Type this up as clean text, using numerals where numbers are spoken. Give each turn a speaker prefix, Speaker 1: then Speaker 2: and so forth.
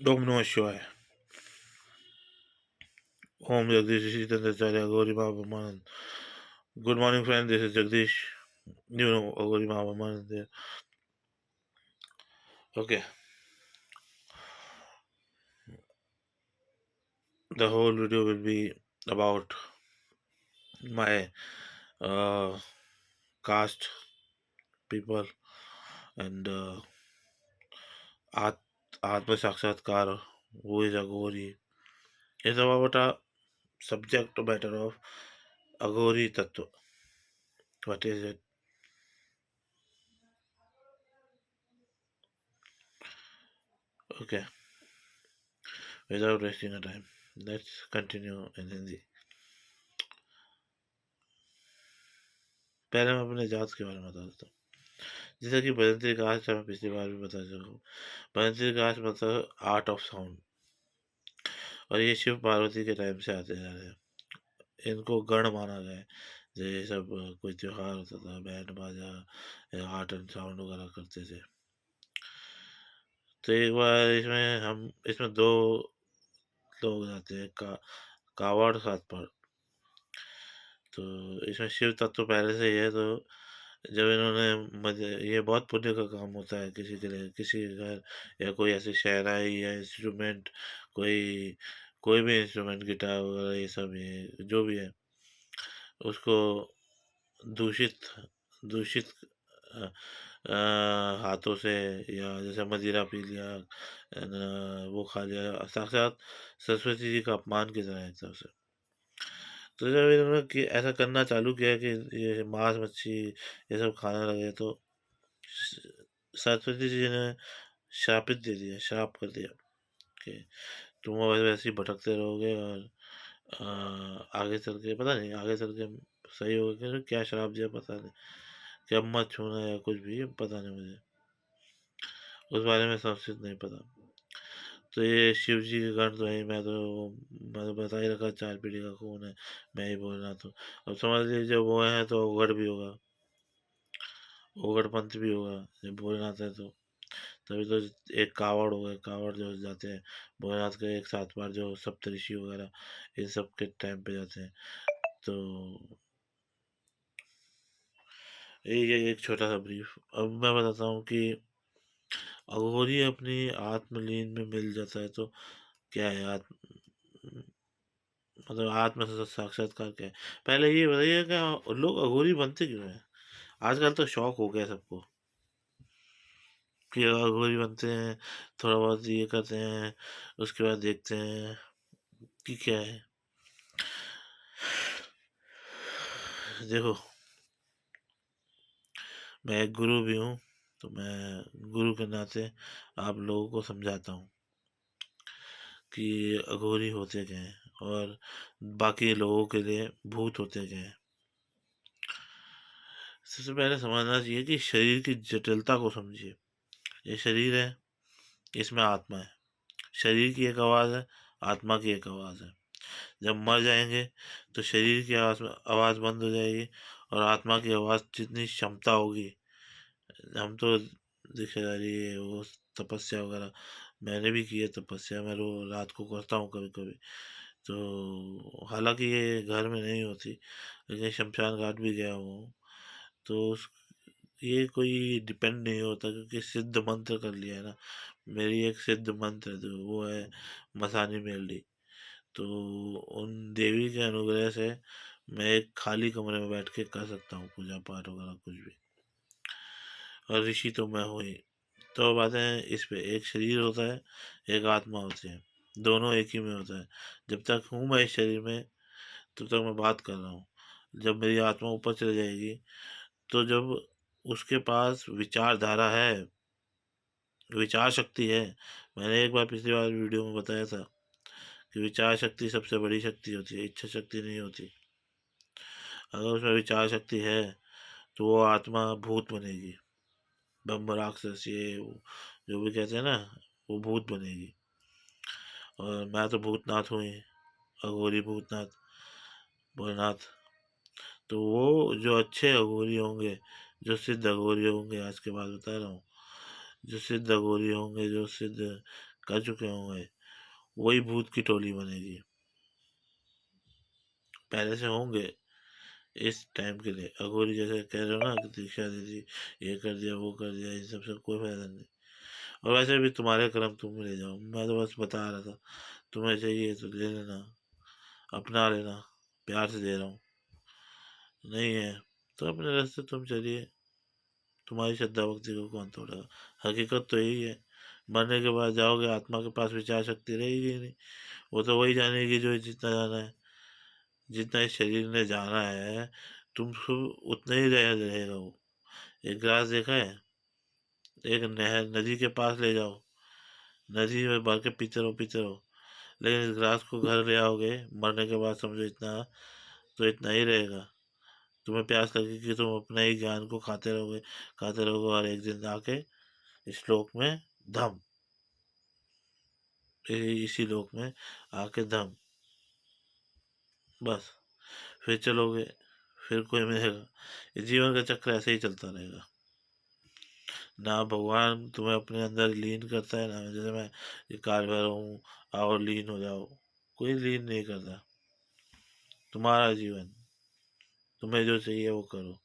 Speaker 1: Om Namah Shivaya. Om Jagdish Jitendra Gauri Baba. Good morning, friend. This is Jagdish. You know Gauri Baba there. Okay. The whole video will be about my uh, caste people and Atma Sakshatkar, who is Aghori. It's about a subject matter of Aghori Tattva. What is it? Okay. Without wasting our time, let's continue in Hindi. पहले मैं अपने जात के बारे में बता देता हूँ। जैसा कि बजंत्री कास्ट मैं पिछली बार भी बता चुका हूँ। बजंत्री कास्ट मतलब आर्ट ऑफ साउंड, और ये शिव पार्वती के टाइम से आते जा रहे हैं। इनको गण माना गया है। जो ये सब कोई त्योहार होता था, बैंड बाजा या आर्ट एंड साउंड वगैरह करते थे। तो एक बार इसमें दो लोग जाते हैं, कावड़ साथ पर। तो इसमें शिव तत्व पहले से ही है। तो जब इन्होंने ये बहुत पुण्य का काम होता है किसी के लिए, किसी के घर या कोई ऐसी शहनाई या इंस्ट्रूमेंट, कोई कोई भी इंस्ट्रूमेंट, गिटार वगैरह, ये सब ये जो भी है, उसको दूषित दूषित अ, हाथों से, या जैसे मदिरा पी लिया, वो खा लिया, साक्षात सरस्वती जी का अपमान की तरह है एक तरफ से। तो जब इन्होंने ऐसा करना चालू किया कि ये मांस मच्छी ये सब खाने लगे, तो सरस्वती जी ने शापित दे दिया, श्राप कर दिया कि तुम वैसे वैसे ही भटकते रहोगे, और आगे चल के पता नहीं, आगे चल के सही होगा कि क्या श्राप दिया पता नहीं, कि अब मत छूना या कुछ भी, पता नहीं मुझे उस बारे में संस्कृत नहीं पता। तो ये शिव जी के गण तो है, मैं तो बता ही रखा, 4 पीढ़ी का खून है, मैं ही बोल रहा था। अब समझ लीजिए जब वो है तो ओगड़ भी होगा, ओगड़ पंथ भी होगा जब भोलेनाथ है तो। तभी तो एक कावड़ हो गए, कावड़ जो जाते हैं भोलेनाथ के एक साथ बार, जो सप्तऋषि वगैरह इन सब के टाइम पे जाते हैं। तो ये एक छोटा सा ब्रीफ। अब मैं बताता हूँ कि अघोरी अपनी आत्मलीन में मिल जाता है तो क्या है मतलब आत्म साक्षात्कार क्या है। पहले ये बताइए कि लोग अघोरी बनते क्यों हैं। आजकल तो शौक हो गया सबको कि अघोरी बनते हैं, थोड़ा बहुत ये करते हैं, उसके बाद देखते हैं कि क्या है। देखो, मैं एक गुरु भी हूँ, तो मैं गुरु के नाते आप लोगों को समझाता हूँ कि अघोरी होते क्या हैं, और बाकी लोगों के लिए भूत होते क्या हैं। सबसे पहले समझना चाहिए कि शरीर की जटिलता को समझिए। ये शरीर है, इसमें आत्मा है। शरीर की एक आवाज़ है, आत्मा की एक आवाज़ है। जब मर जाएंगे तो शरीर की आवाज़ बंद हो जाएगी, और आत्मा की आवाज़ जितनी क्षमता होगी। हम तो देखा जा रही है वो तपस्या वगैरह, मैंने भी की है तपस्या, मैं रात को करता हूँ कभी कभी। तो हालांकि ये घर में नहीं होती, लेकिन शमशान घाट भी गया हूँ। तो ये कोई डिपेंड नहीं होता, क्योंकि सिद्ध मंत्र कर लिया है ना। मेरी एक सिद्ध मंत्र है, तो वो है मसानी मेलडी। तो उन देवी के अनुग्रह से मैं एक खाली कमरे में बैठ के कर सकता हूँ पूजा पाठ वगैरह कुछ भी, और ऋषि तो मैं हूँ ही। तो बातें इस पे, एक शरीर होता है, एक आत्मा होती है, दोनों एक ही में होता है। जब तक हूँ मैं इस शरीर में, तब तक मैं बात कर रहा हूँ। जब मेरी आत्मा ऊपर चली जाएगी, तो जब उसके पास विचारधारा है, विचार शक्ति है। मैंने एक बार पिछली बार वीडियो में बताया था कि विचार शक्ति सबसे बड़ी शक्ति होती है, इच्छा शक्ति नहीं होती। अगर उसमें विचार शक्ति है तो वो आत्मा भूत बनेगी, ब्रह्म राक्षस ये वो, जो भी कहते हैं ना, वो भूत बनेगी। और मैं तो भूतनाथ हूँ ही, अघोरी भूतनाथ भोलेनाथ। तो वो जो अच्छे अघोरी होंगे, जो सिद्ध अघोरी होंगे, आज के बाद बता रहा हूँ, जो सिद्ध अघोरी होंगे, जो सिद्ध कर चुके होंगे, वही भूत की टोली बनेगी। पहले से होंगे इस टाइम के लिए। अघोरी जैसे कह रहे हो ना कि दीक्षा दे दी, ये कर दिया, वो कर दिया, इन सब से कोई फायदा नहीं। और वैसे भी तुम्हारे कर्म तुम ले जाओ, मैं तो बस बता रहा था। तुम्हें चाहिए तो ले लेना, अपना लेना, प्यार से दे रहा हूँ। नहीं है तो अपने रास्ते तुम चलिए, तुम्हारी श्रद्धा भक्ति को कौन तोड़ेगा। हकीकत तो यही है, मरने के बाद जाओगे, आत्मा के पास विचार शक्ति रहेगी ही नहीं। वो तो वही जानेगी जो जितना जाना है। जितना इस शरीर ने जाना है, तुमको उतना ही रहेगा वो। एक गिलास देखा है, एक नहर नदी के पास ले जाओ, नदी में भर के पीते रहो, लेकिन इस गिलास को घर ले आओगे मरने के बाद, समझो इतना, तो इतना ही रहेगा। तुम्हें प्यास लगेगी कि तुम अपने ही ज्ञान को खाते रहोगे, और एक दिन आके इस लोक में धम, इसी लोक में आके धम, बस फिर चलोगे, फिर कोई मिलेगा। ये जीवन का चक्र ऐसे ही चलता रहेगा। ना भगवान तुम्हें अपने अंदर लीन करता है, ना जैसे मैं ये कारगर हूँ, आओ लीन हो जाओ, कोई लीन नहीं करता। तुम्हारा जीवन, तुम्हें जो चाहिए वो करो।